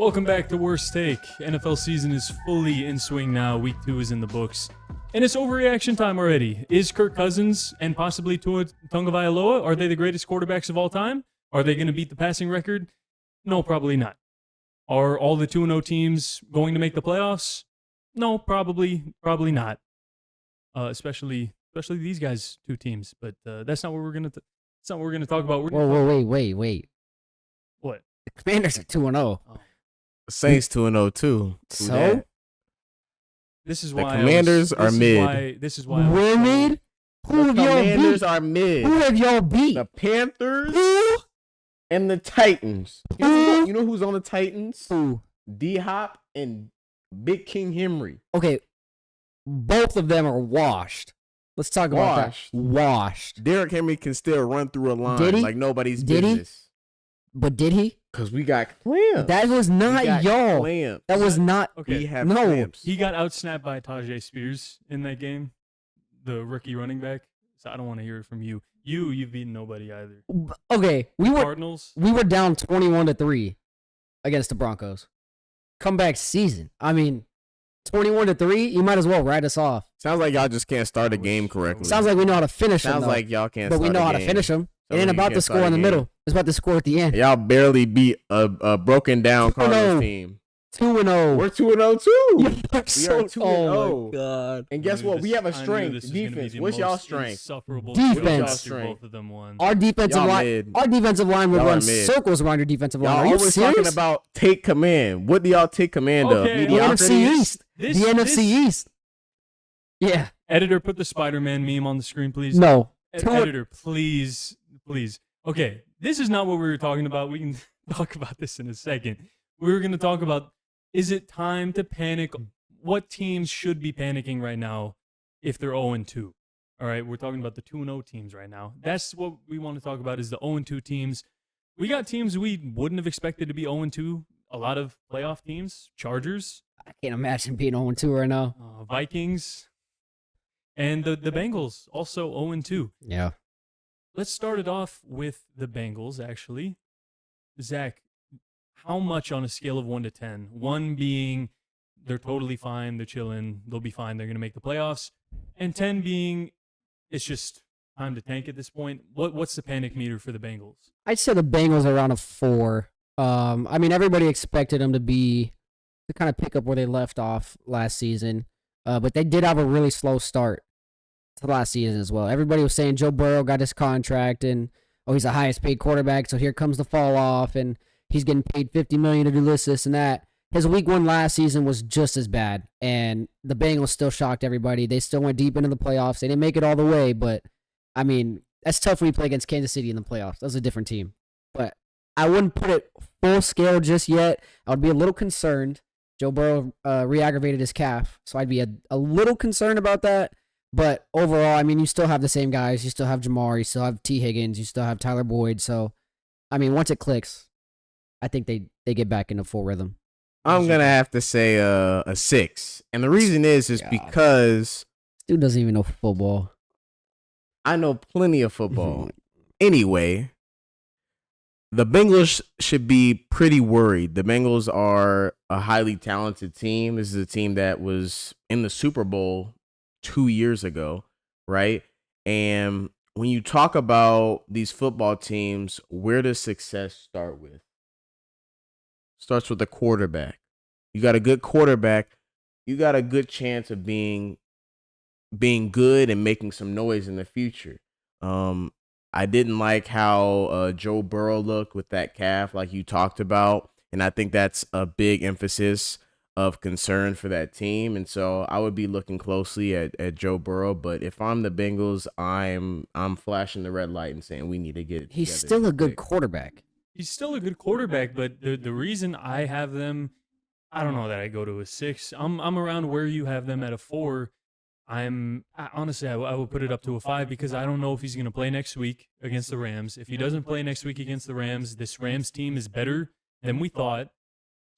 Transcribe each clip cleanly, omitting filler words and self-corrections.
Welcome back to Worst Take. NFL season is fully in swing now. Week 2 is in the books. And it's overreaction time already. Is Kirk Cousins and possibly Tua Tagovailoa, are they the greatest quarterbacks of all time? Are they going to beat the passing record? No, probably not. Are all the 2-0 teams going to make the playoffs? No, probably not. Especially these guys, 2 teams. But that's not what we're going to. That's not what we're going to talk about. Wait. What? The Commanders are 2-0. Oh. The Saints 2-0 too. So This is The why Commanders are mid. This is why we're mid. Who have y'all Commanders beat? are mid. Who have y'all beat? The Panthers Who? and the Titans. You know who's on the Titans? Who? D-Hop and Big King Henry. Okay, both of them are washed. Let's talk about that. Washed. Derrick Henry can still run through a line Did he? like nobody's Did he? business. But did he? Because we got clamps. That was not y'all. Clamps. That was not. Okay. We have No. clamps. He got outsnapped by Tajay Spears in that game, the rookie running back. So I don't want to hear it from you. You've beaten nobody either. Okay, we Cardinals. were down 21-3 against the Broncos. Comeback season. I mean, 21-3. You might as well write us off. Sounds like y'all just can't start a game correctly. Sounds like we know how to finish them. Sounds though. like y'all can't But start we know a how to game. finish them. It Sounds ain't like you about can't the start score a in the game. middle. It's about the score at the end. Y'all barely beat a broken down Cardinals 2-0. team. 2-0. We're 2-0 too. You are We are so 2-0. Oh my god. And guess what? We have a strength. Defense. What's y'all strength? Defense. Both of them won. Our defensive Y'all line. mid. Our defensive line would Y'all run are mid. circles around your defensive line. Y'all Are you always serious? talking about take command. What do y'all take command Okay, of? the Mediocrity? NFC East. The NFC East. Yeah. Editor, put the Spider-Man meme on the screen, please. No. Editor, please. Okay, this is not what we were talking about. We can talk about this in a second. We were going to talk about, is it time to panic? What teams should be panicking right now if they're 0-2? All right, we're talking about the 2-0 teams right now. That's what we want to talk about, is the 0-2 teams. We got teams we wouldn't have expected to be 0-2. A lot of playoff teams. Chargers. I can't imagine being 0-2 right now. Vikings. And the Bengals, also 0-2. Yeah. Let's start it off with the Bengals, actually. Zach, how much on a scale of 1 to 10? 1 being they're totally fine, they're chilling, they'll be fine, they're going to make the playoffs. And 10 being it's just time to tank at this point. What's the panic meter for the Bengals? I'd say the Bengals are around a 4. I mean, everybody expected them to kind of pick up where they left off last season. But they did have a really slow start to last season as well. Everybody was saying Joe Burrow got his contract and, he's the highest paid quarterback, so here comes the fall off, and he's getting paid $50 million to do this, and that. His week 1 last season was just as bad, and the Bengals still shocked everybody. They still went deep into the playoffs. They didn't make it all the way, but, I mean, that's tough when you play against Kansas City in the playoffs. That was a different team. But I wouldn't put it full scale just yet. I would be a little concerned. Joe Burrow re-aggravated his calf, so I'd be a little concerned about that. But overall, I mean, you still have the same guys. You still have Jamar. You still have T. Higgins. You still have Tyler Boyd. So, I mean, once it clicks, I think they get back into full rhythm. I'm going to have to say a 6. And the reason is because This dude doesn't even know football. I know plenty of football. Anyway, the Bengals should be pretty worried. The Bengals are a highly talented team. This is a team that was in the Super Bowl 2 years ago, right? And when you talk about these football teams, where does success start with? Starts with the quarterback. You got a good quarterback, you got a good chance of being good and making some noise in the future. I didn't like how Joe Burrow looked with that calf, like you talked about, and I think that's a big emphasis of concern for that team. And so I would be looking closely at Joe Burrow. But if I'm the Bengals, I'm flashing the red light and saying we need to get it He's together. still a good quarterback. He's still a good quarterback, but the reason I have them, I don't know that I go to a 6. I'm around where you have them at a 4. Honestly, I would put it up to a 5 because I don't know if he's going to play next week against the Rams. If he doesn't play next week against the Rams, this Rams team is better than we thought.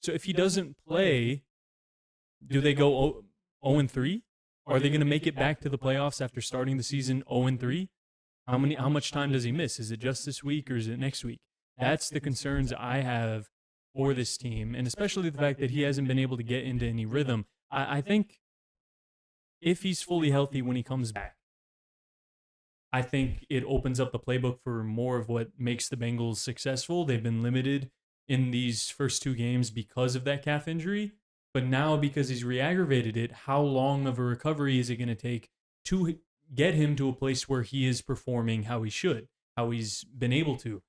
So if he doesn't play, do they go 0-3? Are they going to make it back to the playoffs after starting the season 0-3? How much time does he miss? Is it just this week or is it next week? That's the concerns I have for this team, and especially the fact that he hasn't been able to get into any rhythm. I think if he's fully healthy when he comes back, I think it opens up the playbook for more of what makes the Bengals successful. They've been limited in these first 2 games because of that calf injury. But now, because he's re-aggravated it, how long of a recovery is it going to take to get him to a place where he is performing how he should, how he's been able to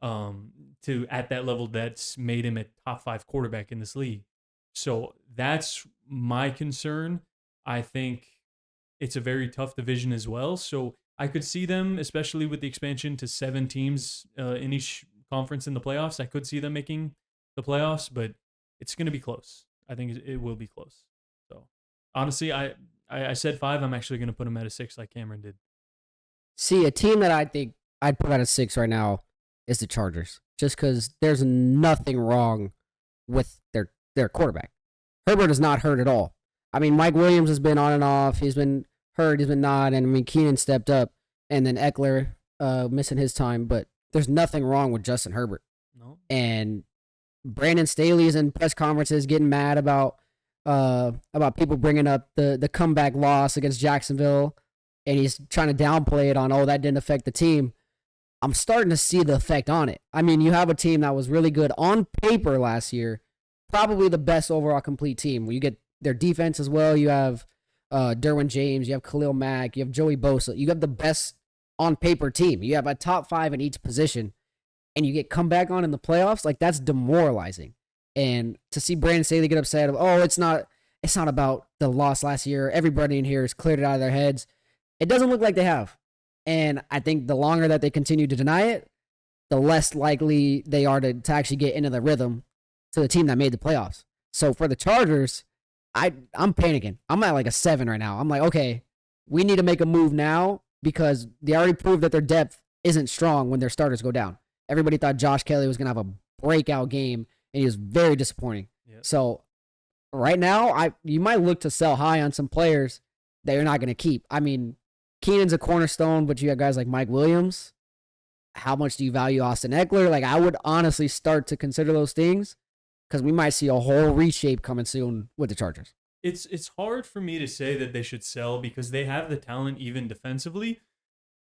at that level that's made him a top 5 quarterback in this league. So that's my concern. I think it's a very tough division as well. So I could see them, especially with the expansion to 7 teams in each conference in the playoffs. I could see them making the playoffs, but it's going to be close. I think it will be close. So honestly, I said 5. I'm actually going to put them at a 6 like Cameron did. See, a team that I think I'd put at a 6 right now is the Chargers, just because there's nothing wrong with their quarterback. Herbert is not hurt at all. I mean, Mike Williams has been on and off. He's been hurt. He's been not. And I mean, Keenan stepped up, and then Eckler missing his time. But there's nothing wrong with Justin Herbert. No. And Brandon Staley is in press conferences getting mad about people bringing up the comeback loss against Jacksonville, and he's trying to downplay it on, oh, that didn't affect the team. I'm starting to see the effect on it. I mean, you have a team that was really good on paper last year, probably the best overall complete team. You get their defense as well. You have Derwin James, you have Khalil Mack, you have Joey Bosa. You have the best on paper team. You have a top 5 in each position, and you get come back on in the playoffs. Like, that's demoralizing. And to see Brandon Staley get upset of, oh, it's not about the loss last year. Everybody in here has cleared it out of their heads. It doesn't look like they have. And I think the longer that they continue to deny it, the less likely they are to actually get into the rhythm to the team that made the playoffs. So for the Chargers, I'm panicking. I'm at like a 7 right now. I'm like, okay, we need to make a move now because they already proved that their depth isn't strong when their starters go down. Everybody thought Josh Kelly was going to have a breakout game, and he was very disappointing. Yep. So right now, you might look to sell high on some players that you're not going to keep. I mean, Keenan's a cornerstone, but you got guys like Mike Williams. How much do you value Austin Eckler? Like, I would honestly start to consider those things because we might see a whole reshape coming soon with the Chargers. It's hard for me to say that they should sell because they have the talent even defensively.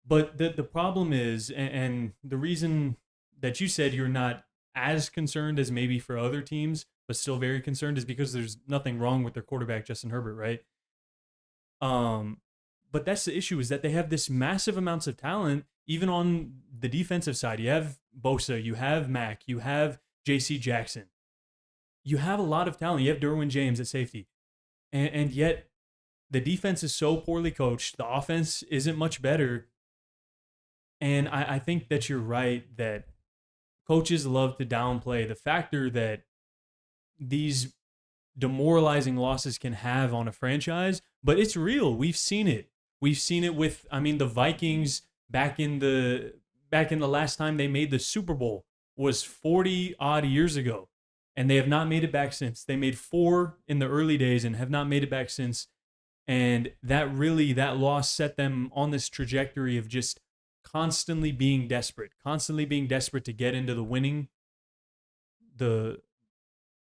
But the problem is, and the reason that you said you're not as concerned as maybe for other teams, but still very concerned, is because there's nothing wrong with their quarterback, Justin Herbert, right? But that's the issue, is that they have this massive amounts of talent, even on the defensive side. You have Bosa, you have Mack, you have J.C. Jackson. You have a lot of talent. You have Derwin James at safety. And yet the defense is so poorly coached. The offense isn't much better. And I think that you're right that coaches love to downplay the factor that these demoralizing losses can have on a franchise, but it's real. We've seen it. We've seen it with, I mean, the Vikings back in the last time they made the Super Bowl was 40 odd years ago, and they have not made it back since. They made 4 in the early days and have not made it back since. And that loss set them on this trajectory of just constantly being desperate to get into the winning, the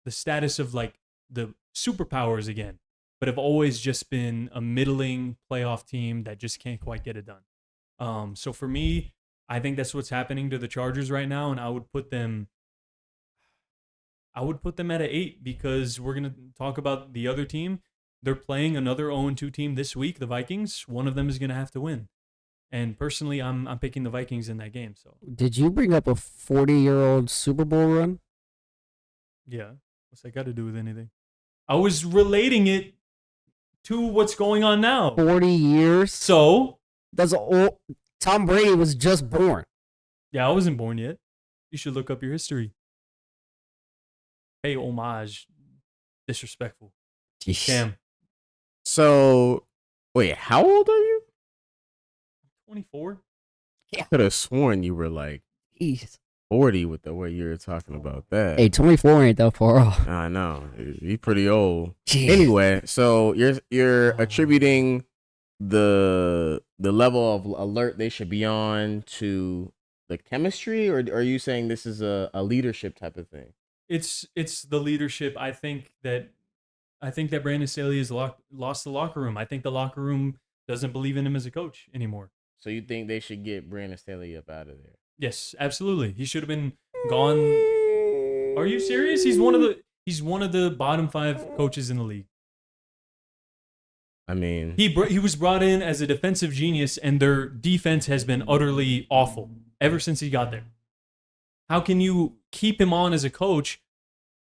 status of like the superpowers again, but have always just been a middling playoff team that just can't quite get it done. So for me, I think that's what's happening to the Chargers right now, and I would put them at an 8 because we're going to talk about the other team. They're playing another 0-2 team this week, the Vikings. One of them is going to have to win. And personally, I'm picking the Vikings in that game. So, did you bring up a 40-year-old Super Bowl run? Yeah. What's that got to do with anything? I was relating it to what's going on now. 40 years? So? That's old. Tom Brady was just born. Yeah, I wasn't born yet. You should look up your history. Hey, homage. Disrespectful. Jeez. Cam. So, wait, how old are you? 24. I could have sworn you were like Jeez. 40 with the way you were talking about that. Hey, 24 ain't that far off. I know. You're pretty old. Jeez. Anyway, so you're attributing the level of alert they should be on to the chemistry, or are you saying this is a leadership type of thing? it's the leadership. I think that Brandon Staley has lost the locker room. I think the locker room doesn't believe in him as a coach anymore. So you think they should get Brandon Staley up out of there? Yes, absolutely. He should have been gone. Are you serious? He's one of the bottom 5 coaches in the league. I mean, He was brought in as a defensive genius, and their defense has been utterly awful ever since he got there. How can you keep him on as a coach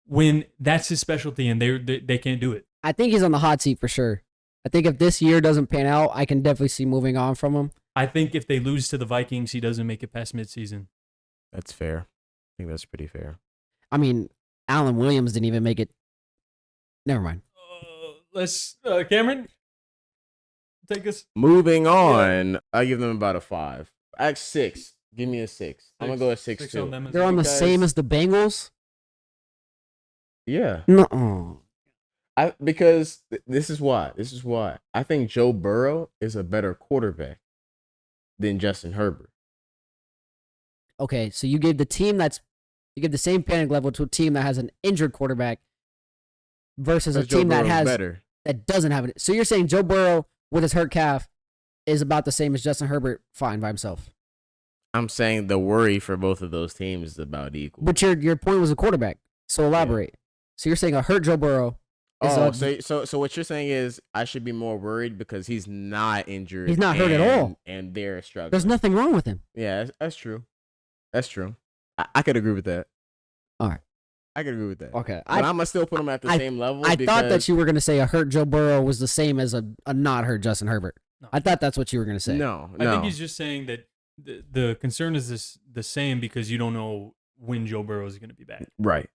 when that's his specialty and they can't do it? I think he's on the hot seat for sure. I think if this year doesn't pan out, I can definitely see moving on from him. I think if they lose to the Vikings, he doesn't make it past midseason. that's fair. I think that's pretty fair. I mean, Alan Williams didn't even make it. Never mind. Cameron, take us. Moving on, I give them about a 5. At 6, give me a 6. I'm gonna go at 6 too. on them as They're well. on the Because- same as the Bengals? Yeah, No. because this is why. I think Joe Burrow is a better quarterback than Justin Herbert. Okay, so you gave the same panic level to a team that has an injured quarterback versus a Because Joe team that Burrow's has better. that doesn't have it. So you're saying Joe Burrow with his hurt calf is about the same as Justin Herbert fine by himself. I'm saying the worry for both of those teams is about equal. But your point was a quarterback. So elaborate. So you're saying a hurt Joe Burrow is So what you're saying is I should be more worried because he's not injured. He's not hurt at all. And they're struggling. there's nothing wrong with him. Yeah, that's true. That's true. I could agree with that. All right. I could agree with that. Okay. But I'm gonna still put him at the same level. I thought that because- you were going to say a hurt Joe Burrow was the same as a not hurt Justin Herbert. No. I thought that's what you were going to say. No. I think he's just saying that the concern is the same because you don't know when Joe Burrow is going to be back. right.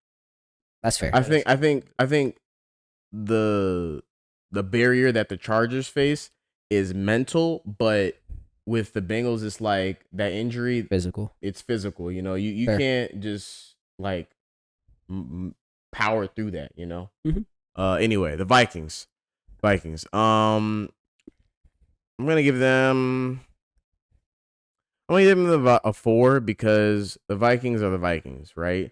That's fair. I think the barrier that the Chargers face is mental, but with the Bengals, it's like that injury. Physical. It's physical. You know, you Fair. can't just like power through that. You know. Mhm. Anyway, the Vikings. I'm gonna give them. I'm gonna give them a 4 because the Vikings are the Vikings, right?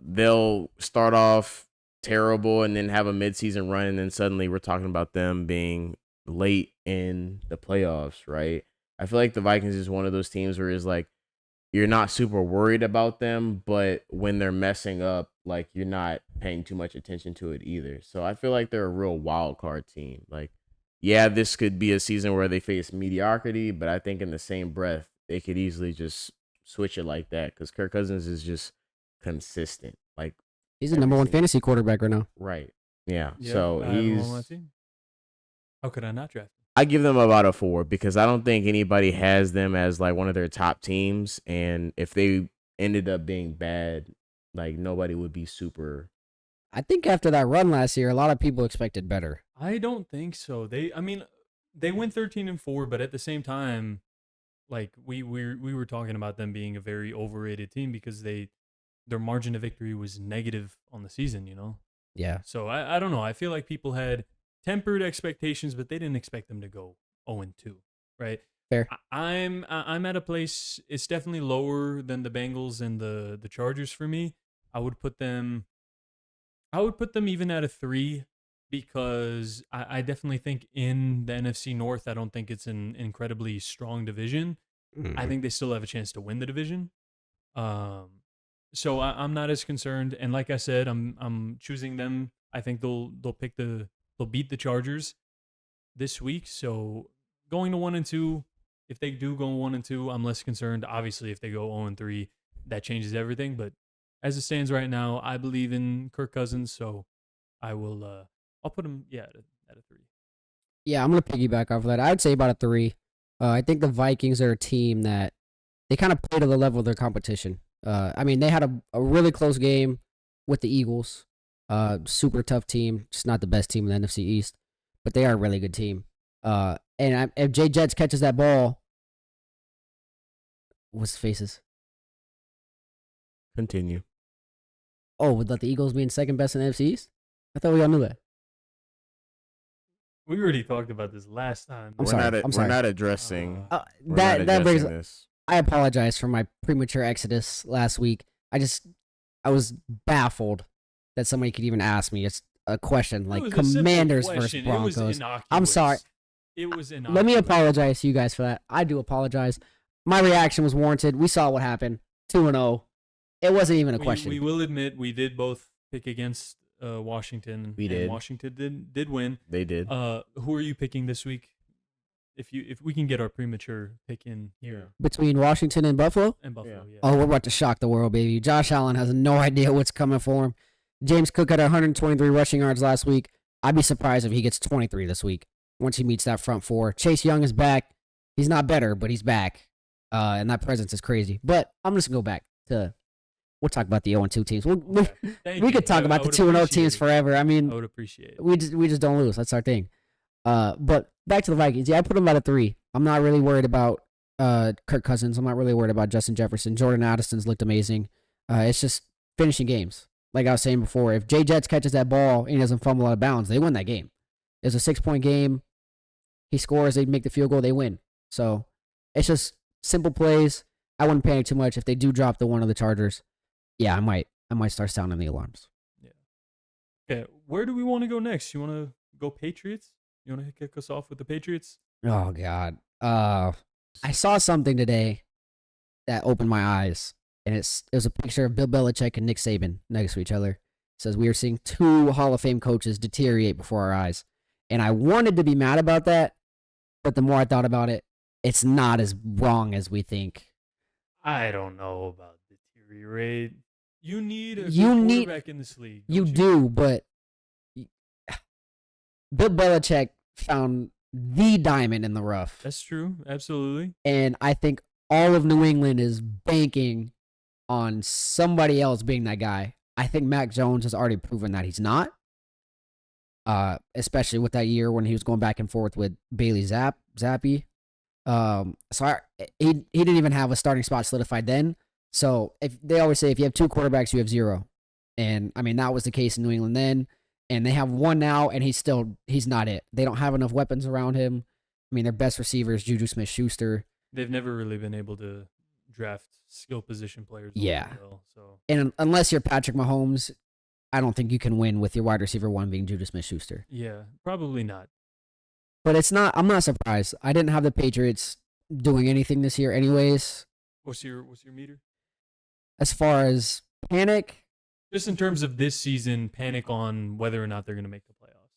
They'll start off terrible and then have a midseason run, and then suddenly we're talking about them being late in the playoffs, right? I feel like the Vikings is one of those teams where it's like you're not super worried about them, but when they're messing up, like you're not paying too much attention to it either. So I feel like they're a real wild card team. Like, yeah, this could be a season where they face mediocrity, but I think in the same breath, they could easily just switch it like that because Kirk Cousins is just consistent. Like, He's the number 1 fantasy quarterback right now. right. Yeah. Yep, So I have him on my he's. team. How could I not draft him? I give them about a 4 because I don't think anybody has them as like one of their top teams. And if they ended up being bad, like nobody would be super. I think after that run last year, a lot of people expected better. I don't think so. They went 13-4, but at the same time, like we were talking about them being a very overrated team because their margin of victory was negative on the season, you know? Yeah. So I don't know. I feel like people had tempered expectations, but they didn't expect them to go 0-2, right? Fair. I'm at a place, it's definitely lower than the Bengals and the Chargers for me. I would put them even at a 3 because I definitely think in the NFC North, I don't think it's an incredibly strong division. I think they still have a chance to win the division. So I'm not as concerned. And like I said, I'm choosing them. I think they'll beat the Chargers this week. So going to 1-2, if they do go 1-2, I'm less concerned. Obviously, if they go 0-3, that changes everything. But as it stands right now, I believe in Kirk Cousins, so I will. I'll put him at a 3. Yeah, I'm going to piggyback off of that. I would say about a 3. I think the Vikings are a team that they kind of play to the level of their competition. I mean, they had a really close game with the Eagles. Super tough team, just not the best team in the NFC East, but they are a really good team. If Jay Jets catches that ball, what's the faces? Continue. Oh, would let the Eagles being second best in the NFC East? I thought we all knew that. We already talked about this last time. I'm sorry. We're not addressing. We're not That brings. addressing this. I apologize for my premature exodus last week. I was baffled that somebody could even ask me a question like It was a simple Commanders versus question. It was Broncos. innocuous. I'm sorry. It was innocuous. Let me apologize to you guys for that. I do apologize. My reaction was warranted. We saw what happened. 2-0. It wasn't even a question. We will admit we did both pick against Washington. We did. And Washington did win. They did. Who are you picking this week? If we can get our premature pick in here. Between Washington and Buffalo? And Buffalo, yeah. Oh, we're about to shock the world, baby. Josh Allen has no idea what's coming for him. James Cook had 123 rushing yards last week. I'd be surprised if he gets 23 this week once he meets that front four. Chase Young is back. He's not better, but he's back. And that presence is crazy. But I'm just going to go back to... We'll talk about the 0-2 teams. We could talk about the 2-0 teams forever. I mean, I would appreciate it. We just don't lose. That's our thing. But back to the Vikings. Yeah, I put them at a 3. I'm not really worried about Kirk Cousins. I'm not really worried about Justin Jefferson. Jordan Addison's looked amazing. It's just finishing games. Like I was saying before, if Jay Jets catches that ball and he doesn't fumble out of bounds, they win that game. It's a 6-point game. He scores, they make the field goal, they win. So it's just simple plays. I wouldn't panic too much if they do drop the one of the Chargers. Yeah, I might start sounding the alarms. Yeah. Okay, where do we want to go next? You want to go Patriots? You want to kick us off with the Patriots? Oh God. I saw something today that opened my eyes, and it was a picture of Bill Belichick and Nick Saban next to each other. It says we are seeing 2 Hall of Fame coaches deteriorate before our eyes, and I wanted to be mad about that, but the more I thought about it, it's not as wrong as we think. I don't know about deteriorate. You need a quarterback in this league. You do, but Bill Belichick found the diamond in the rough. That's true. Absolutely. And I think all of New England is banking on somebody else being that guy. I think Mac Jones has already proven that he's not. Especially with that year when he was going back and forth with Bailey Zappi. He didn't even have a starting spot solidified then. So if they always say if you have 2 quarterbacks, you have 0. And I mean, that was the case in New England then. And they have 1 now, and he's not it. They don't have enough weapons around him. I mean, their best receiver is Juju Smith-Schuster. They've never really been able to draft skill position players. Yeah. Well, so. And unless you're Patrick Mahomes, I don't think you can win with your wide receiver 1 being Juju Smith-Schuster. Yeah, probably not. But I'm not surprised. I didn't have the Patriots doing anything this year anyways. What's your meter? As far as panic, just in terms of this season, panic on whether or not they're going to make the playoffs.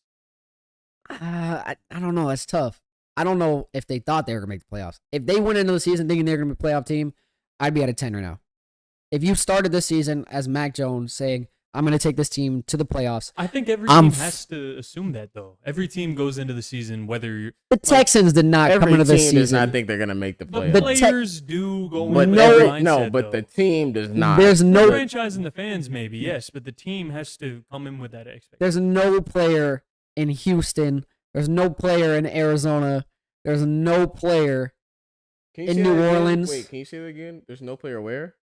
I don't know. That's tough. I don't know if they thought they were going to make the playoffs. If they went into the season thinking they're going to be a playoff team, I'd be at a 10 right now. If you started this season as Mac Jones saying, I'm going to take this team to the playoffs. I think every team has to assume that, though. Every team goes into the season, whether you're... The Texans did not come into this season. Every team does not think they're going to make the playoffs. The players do go but into that mindset, no, but though. the team does not. There's no... The franchise and the fans, maybe, yes, but the team has to come in with that expectation. There's no player in Houston. There's no player in Arizona. There's no player in New Orleans. Wait, can you say that again? There's no player where?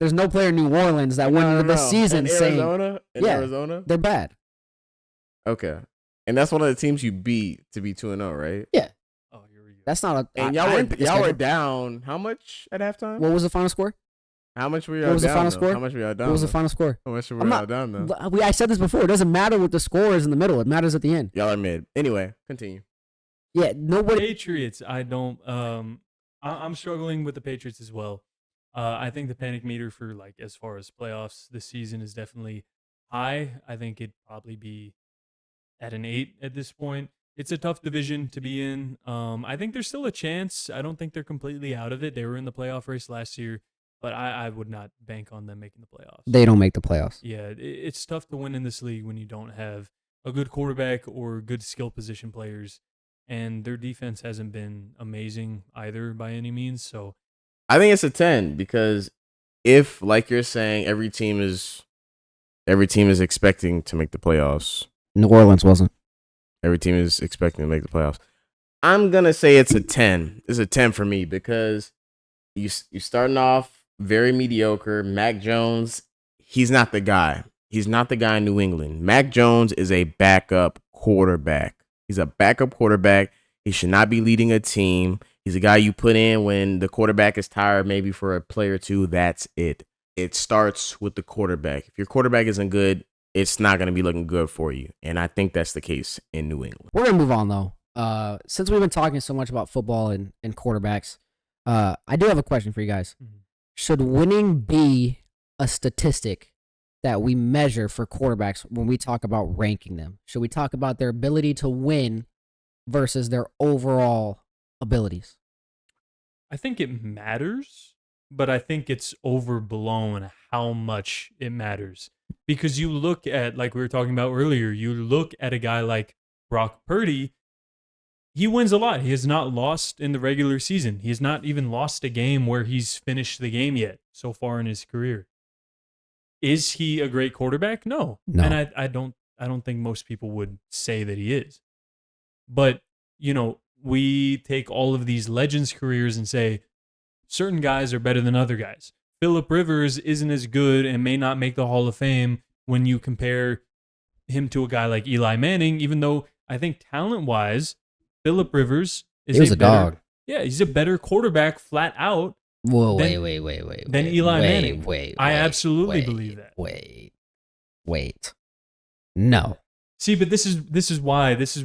There's no player in New Orleans that went into the season saying, Arizona? They're bad. Okay. And that's one of the teams you beat to be 2-0, right? Yeah. Oh, here we go. That's not a... And y'all were down how much at halftime? What was the final score? How much were y'all down? What was the final though? score? How much were y'all down? What was the final score? How much were y'all down, though? I said this before. It doesn't matter what the score is in the middle. It matters at the end. Y'all are mid. Anyway, continue. Yeah, nobody... Patriots, I don't... I'm struggling with the Patriots as well. I think the panic meter for, like, as far as playoffs this season is definitely high. I think it'd probably be at an 8 at this point. It's a tough division to be in. I think there's still a chance. I don't think they're completely out of it. They were in the playoff race last year, but I would not bank on them making the playoffs. They don't make the playoffs. Yeah, it's tough to win in this league when you don't have a good quarterback or good skill position players, and their defense hasn't been amazing either by any means, so... I think it's a 10 because if, like you're saying, every team is expecting to make the playoffs. New Orleans wasn't. Every team is expecting to make the playoffs. I'm gonna say it's a 10. It's a 10 for me because you starting off very mediocre. Mac Jones, he's not the guy. He's not the guy in New England. Mac Jones is a backup quarterback. He's a backup quarterback. He should not be leading a team. He's a guy you put in when the quarterback is tired, maybe for a play or two. That's it. it starts with the quarterback. If your quarterback isn't good, it's not going to be looking good for you. And I think that's the case in New England. We're gonna move on though. Since we've been talking so much about football and quarterbacks, I do have a question for you guys. Mhm. Should winning be a statistic that we measure for quarterbacks when we talk about ranking them? Should we talk about their ability to win versus their overall abilities? I think it matters, but I think it's overblown how much it matters. Because you look at, like we were talking about earlier, you look at a guy like Brock Purdy, he wins a lot. He has not lost in the regular season. He has not even lost a game where he's finished the game yet so far in his career. Is he a great quarterback? No. No. And I don't think most people would say that he is. But, we take all of these legends careers and say certain guys are better than other guys. Phillip Rivers isn't as good and may not make the Hall of Fame when you compare him to a guy like Eli Manning, even though I think talent-wise, Phillip Rivers is a dog. Yeah, he's a better quarterback flat out. Whoa, Then- wait. then Eli Manning. Wait. I absolutely believe that. Wait. No. See, but this is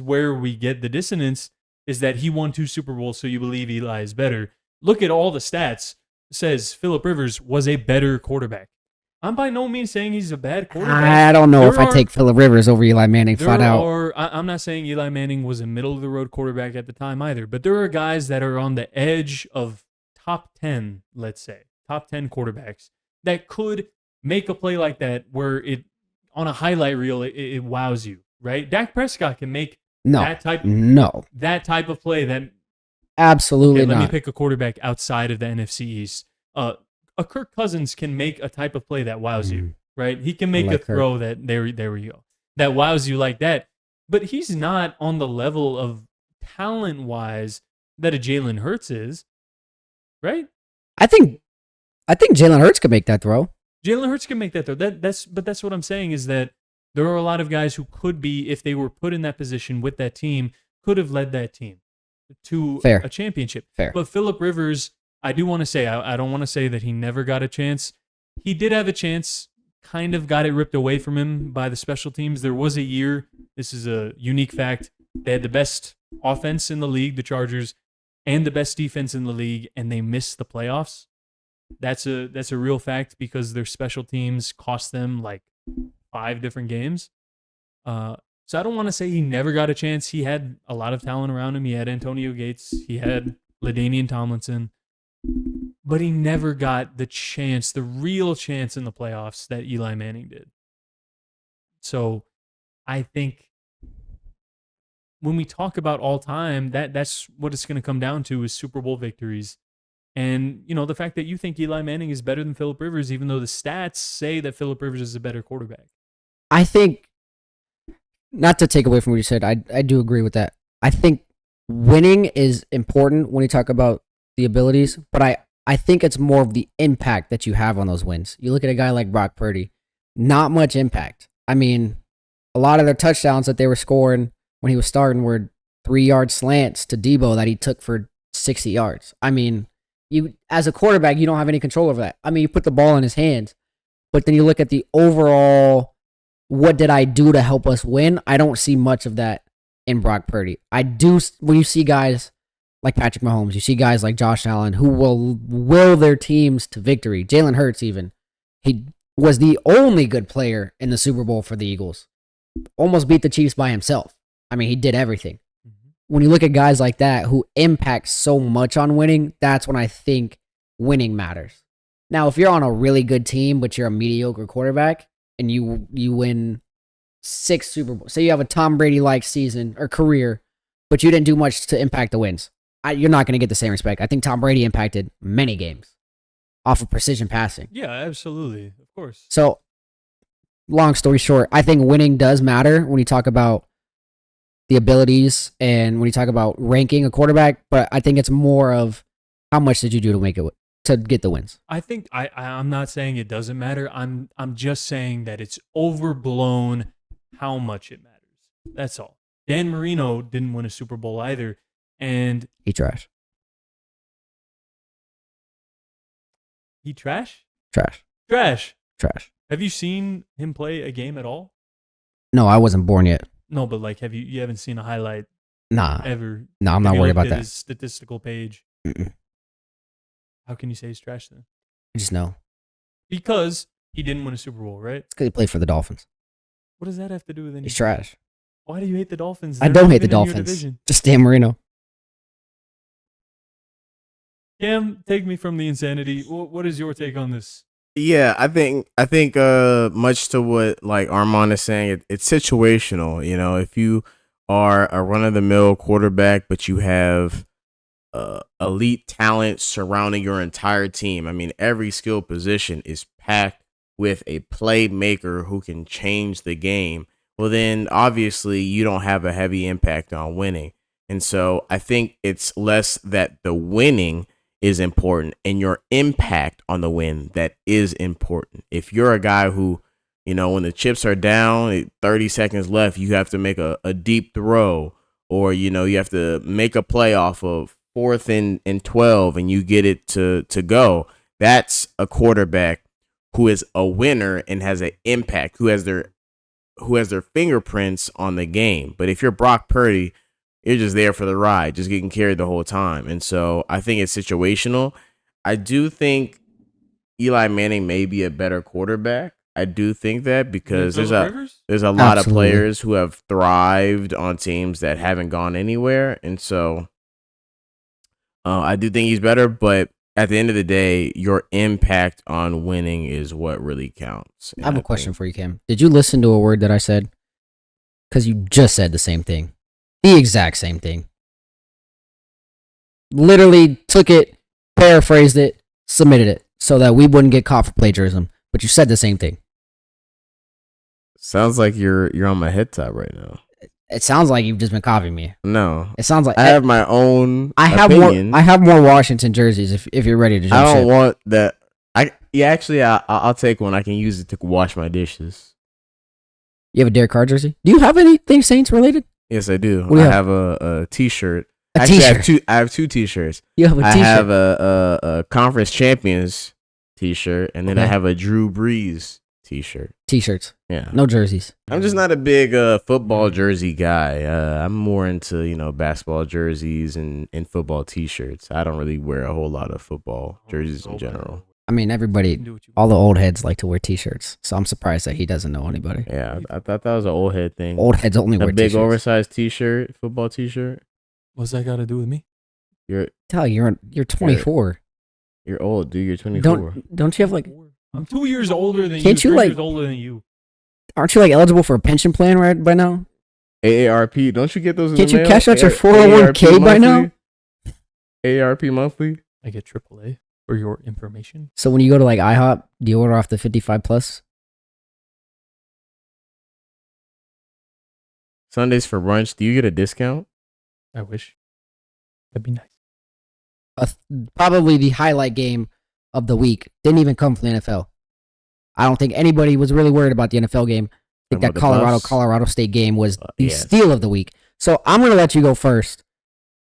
where we get the dissonance, is that he won 2 Super Bowls, so you believe Eli is better. Look at all the stats. It says Phillip Rivers was a better quarterback. I'm by no means saying he's a bad quarterback. I don't know if I take Phillip Rivers over Eli Manning flat out. I'm not saying Eli Manning was a middle-of-the-road quarterback at the time either, but there are guys that are on the edge of top 10, let's say, top 10 quarterbacks that could make a play like that where it, on a highlight reel, it wows you, right? Dak Prescott can make that type of play that absolutely Let not. me pick a quarterback outside of the NFC East. A Kirk Cousins can make a type of play that wows you, right? He can make a throw that there we go, that wows you like that. But he's not on the level of talent wise that a Jalen Hurts is, right? I think Jalen Hurts could make that throw. Jalen Hurts can make that throw. That's what I'm saying is that there are a lot of guys who could be, if they were put in that position with that team, could have led that team to a championship. Fair. But Phillip Rivers, I do want to say, I don't want to say that he never got a chance. He did have a chance, kind of got it ripped away from him by the special teams. There was a year, this is a unique fact, they had the best offense in the league, the Chargers, and the best defense in the league, and they missed the playoffs. That's a real fact because their special teams cost them like 5 different games. So I don't want to say he never got a chance. He had a lot of talent around him. He had Antonio Gates. He had LaDainian Tomlinson. But he never got the chance, the real chance in the playoffs that Eli Manning did. So I think when we talk about all time, that's what it's going to come down to is Super Bowl victories. And, the fact that you think Eli Manning is better than Phillip Rivers, even though the stats say that Phillip Rivers is a better quarterback. I think, not to take away from what you said, I do agree with that. I think winning is important when you talk about the abilities, but I think it's more of the impact that you have on those wins. You look at a guy like Brock Purdy, not much impact. I mean, a lot of their touchdowns that they were scoring when he was starting were 3-yard slants to Debo that he took for 60 yards. I mean, you as a quarterback, you don't have any control over that. I mean, you put the ball in his hands, but then you look at the overall, what did I do to help us win? I don't see much of that in Brock Purdy. I do, when you see guys like Patrick Mahomes, you see guys like Josh Allen who will their teams to victory. Jalen Hurts even. He was the only good player in the Super Bowl for the Eagles. Almost beat the Chiefs by himself. I mean, he did everything. When you look at guys like that who impact so much on winning, that's when I think winning matters. Now, if you're on a really good team, but you're a mediocre quarterback and you win 6 Super Bowls, say you have a Tom Brady-like season or career, but you didn't do much to impact the wins, you're not going to get the same respect. I think Tom Brady impacted many games off of precision passing. Yeah, absolutely. Of course. So, long story short, I think winning does matter when you talk about the abilities and when you talk about ranking a quarterback, but I think it's more of how much did you do to get the wins. I think I'm not saying it doesn't matter. I'm just saying that it's overblown how much it matters. That's all. Dan Marino didn't win a Super Bowl either, and He trash. he trash. Trash. Trash. Trash. Have you seen him play a game at all? No, I wasn't born yet. No, but like, you haven't seen a highlight Nah. ever? No, I'm Have not you worried looked about at that. his statistical page. Mm-mm. How can you say he's trash then? I just know. Because he didn't win a Super Bowl, right? It's because he played for the Dolphins. What does that have to do with anything? He's trash. Why do you hate the Dolphins? I They're don't not hate the even in your Dolphins. division. Just Dan Marino. Cam, take me from the insanity. What is your take on this? Yeah, I think much to what like Armand is saying, it's situational. You know, if you are a run of the mill quarterback, but you have elite talent surrounding your entire team. I mean, every skill position is packed with a playmaker who can change the game. Well, then obviously you don't have a heavy impact on winning. And so I think it's less that the winning is important and your impact on the win that is important. If you're a guy who, you know, when the chips are down, 30 seconds left, you have to make a deep throw, or, you know, you have to make a play off of 4th and 12 and you get it to go. That's a quarterback who is a winner and has an impact, who has their fingerprints on the game. But if you're Brock Purdy, you're just there for the ride, just getting carried the whole time. And so I think it's situational. I do think Eli Manning may be a better quarterback. I do think that because there's a lot of players who have thrived on teams that haven't gone anywhere. And so I do think he's better, but at the end of the day, your impact on winning is what really counts. I have a question for you, Cam. Did you listen to a word that I said? Because you just said the same thing. The exact same thing. Literally took it, paraphrased it, submitted it, so that we wouldn't get caught for plagiarism. But you said the same thing. Sounds like you're on my head top right now. It sounds like you've just been copying me. No. It sounds like I have my own opinion. I have more Washington jerseys if you're ready to jump I don't ship. want that. I'll take one. I can use it to wash my dishes. You have a Derek Carr jersey? Do you have anything Saints related? Yes, I do. What do you have? have a t-shirt. A Actually, t-shirt. I have two t-shirts. You have a t-shirt. I have a conference champions t-shirt, and then I have a Drew Brees t-shirt. T-shirts. Yeah. No jerseys. I'm just not a big football jersey guy. I'm more into, basketball jerseys and football t-shirts. I don't really wear a whole lot of football jerseys in general. I mean, all the old heads like to wear t-shirts, so I'm surprised that he doesn't know anybody. Yeah, I thought that was an old head thing. Old heads only wear a big t-shirts. oversized t-shirt, football t-shirt. What's that got to do with me? You're 24. You're old, dude. You're 24. Don't you have like? I'm 2 years older than you. Can't you 3 like? years older than you. Aren't you like eligible for a pension plan right by now? AARP. Don't you get those? Can't in the you mail? cash out your 401k by now? AARP monthly. I get AAA for your information. So when you go to like IHOP, do you order off the 55 plus? Sundays for brunch. Do you get a discount? I wish. That'd be nice. Probably the highlight game of the week didn't even come from the NFL. I don't think anybody was really worried about the NFL game. I think that Colorado State game was the steal of the week. So I'm going to let you go first.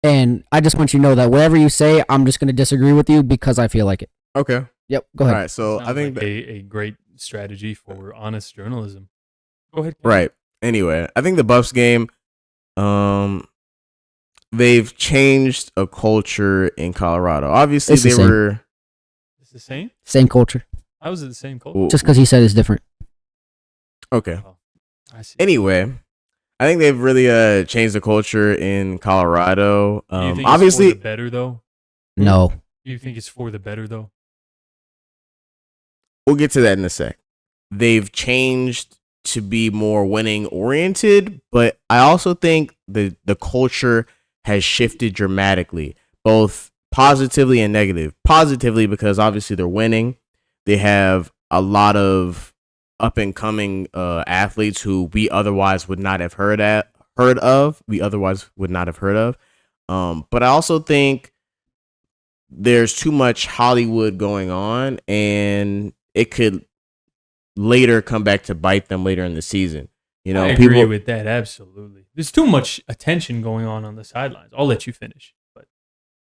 And I just want you to know that whatever you say, I'm just going to disagree with you because I feel like it. Okay. Yep. Go ahead. All right. So I think like a great strategy for honest journalism. Go ahead. Right. Anyway, I think the Buffs game, they've changed a culture in Colorado. Obviously, It's the same. Same culture. How is it the same culture? Just because he said it's different. Okay. Oh, I see. Anyway, I think they've really changed the culture in Colorado. Do you think Obviously, it's for the better though. No. Do you think it's for the better though? we'll get to that in a sec. They've changed to be more winning oriented, but I also think the culture has shifted dramatically, both positively and negative. Positively because obviously they're winning. They have a lot of up and coming athletes who we otherwise would not have heard of. But I also think there's too much Hollywood going on, and it could later come back to bite them later in the season. I agree with that, absolutely. There's too much attention going on the sidelines. I'll let you finish, but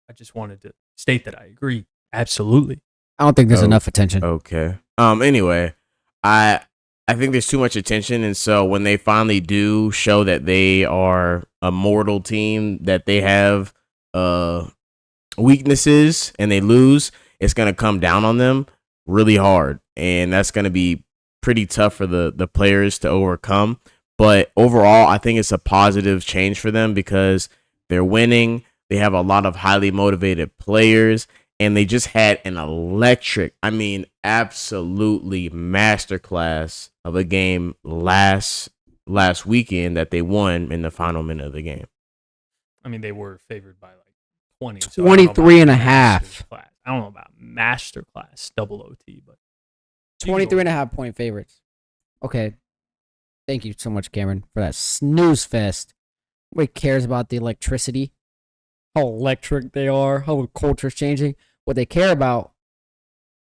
I just wanted to state that I agree. Absolutely. I don't think there's Oh, enough attention. Okay. Anyway, I think there's too much attention, and so when they finally do show that they are a mortal team, that they have weaknesses, and they lose, it's gonna come down on them really hard, and that's gonna be pretty tough for the players to overcome. But overall, I think it's a positive change for them because they're winning. They have a lot of highly motivated players, and they just had an electric, I mean, absolutely masterclass of a game last weekend that they won in the final minute of the game. I mean, they were favored by like 20. 23 and a half. I don't know about masterclass, double OT, but 23 and a half point favorites. Okay. Thank you so much, Cameron, for that snooze fest. Nobody cares about the electricity, how electric they are, how the culture's changing. What they care about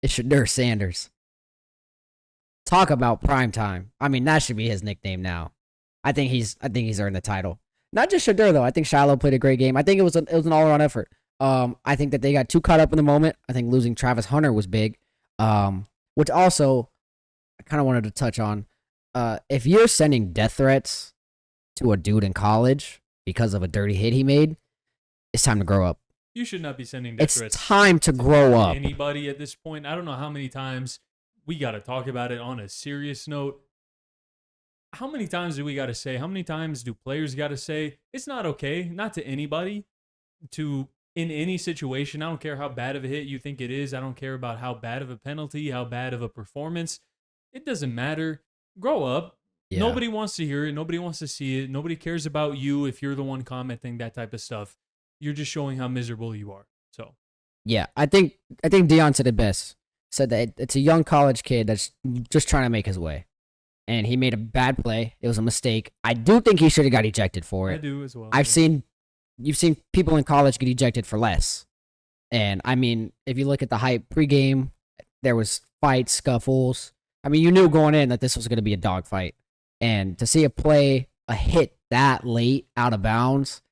is Deion Sanders. Talk about prime time. I mean, that should be his nickname now. I think he's earned the title. Not just Shadur though. I think Shiloh played a great game. I think it was an all around effort. I think that they got too caught up in the moment. I think losing Travis Hunter was big. Which also I kind of wanted to touch on. If you're sending death threats to a dude in college because of a dirty hit he made, it's time to grow up. You should not be sending death threats. It's time to grow up. Anybody at this point. I don't know how many times we got to talk about it on a serious note. How many times do we got to say? How many times do players got to say? It's not okay, not to anybody, to in any situation. I don't care how bad of a hit you think it is. I don't care about how bad of a penalty, how bad of a performance. It doesn't matter. Grow up. Yeah. Nobody wants to hear it. Nobody wants to see it. Nobody cares about you if you're the one commenting that type of stuff. You're just showing how miserable you are. So, yeah, I think Deion said it best. Said that it's a young college kid that's just trying to make his way, and he made a bad play. It was a mistake. I do think he should have got ejected for it. I do as well. You've seen people in college get ejected for less, and I mean, if you look at the hype pregame, there was fights, scuffles. I mean, you knew going in that this was going to be a dogfight, and to see a hit that late out of bounds,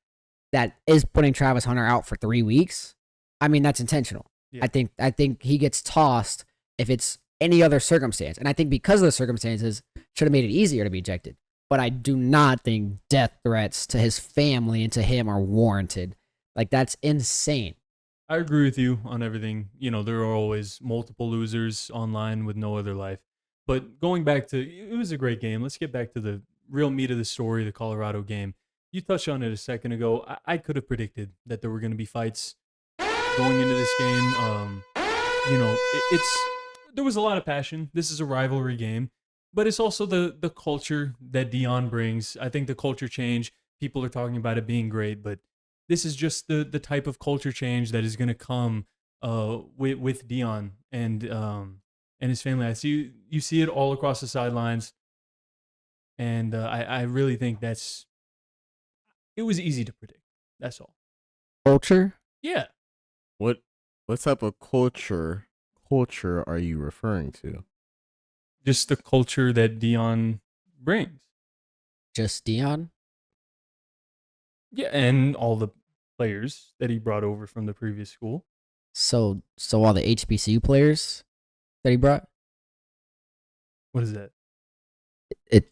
that is putting Travis Hunter out for 3 weeks. I mean, that's intentional. Yeah. I think he gets tossed if it's any other circumstance, and I think because of the circumstances, should have made it easier to be ejected. But I do not think death threats to his family and to him are warranted. Like, that's insane. I agree with you on everything. You know, there are always multiple losers online with no other life. But going back to, it was a great game. Let's get back to the real meat of the story, the Colorado game. You touched on it a second ago. I could have predicted that there were going to be fights going into this game. You know, there was a lot of passion. This is a rivalry game, but it's also the culture that Deion brings. I think the culture change, people are talking about it being great, but this is just the type of culture change that is going to come with Deion and his family. You see it all across the sidelines, and I really think it was easy to predict. That's all. Culture? Yeah. What type of culture are you referring to? Just the culture that Deion brings. Just Deion? Yeah, and all the players that he brought over from the previous school. So all the HBCU players that he brought? What is that?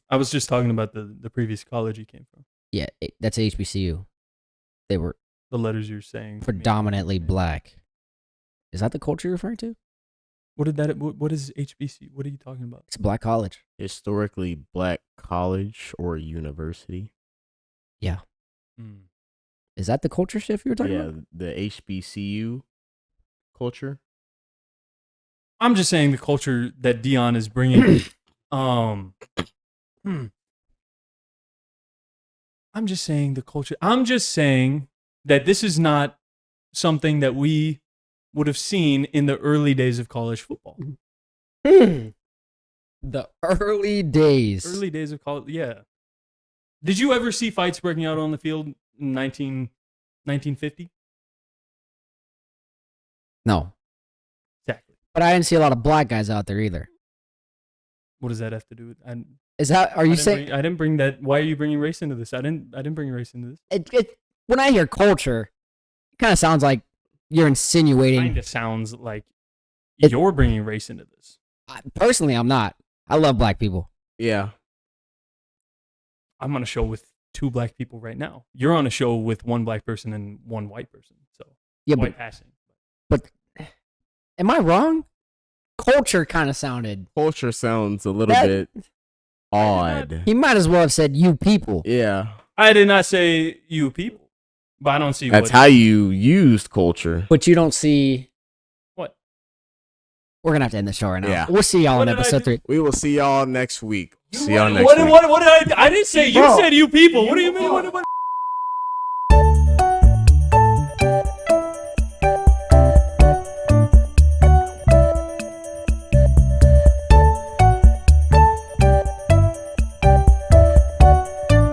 I was just talking about the previous college he came from. Yeah, that's HBCU. They were the letters you're saying predominantly black. Is that the culture you're referring to? What is HBCU? What are you talking about? It's a black college. Historically black college or university. Yeah. Is that the culture shift you were talking about? Yeah, the HBCU culture. I'm just saying the culture that Deion is bringing. I'm just saying the culture. I'm just saying that this is not something that we would have seen in the early days of college football. The early days. Early days of college, yeah. Did you ever see fights breaking out on the field in 1950? No. Exactly. But I didn't see a lot of black guys out there either. What does that have to do with? Are you saying? I didn't bring that. Why are you bringing race into this? I didn't bring race into this. When I hear culture, it kind of sounds like you're insinuating. Kind of sounds like You're bringing race into this. Personally, I'm not. I love black people. Yeah. I'm on a show with 2 black people right now. You're on a show with 1 black person and 1 white person. So Yeah, white passing. but am I wrong? Culture kind of sounded. Culture sounds a little bit odd. He might as well have said you people. Yeah. I did not say you people, but I don't see That's how you used culture. But you don't see. What? We're gonna have to end the show right now. Yeah. We'll see y'all What in did I episode do? 3. We will see y'all next week. See y'all What, next what, week. what did I didn't say you Bro. said you people. What do you mean? What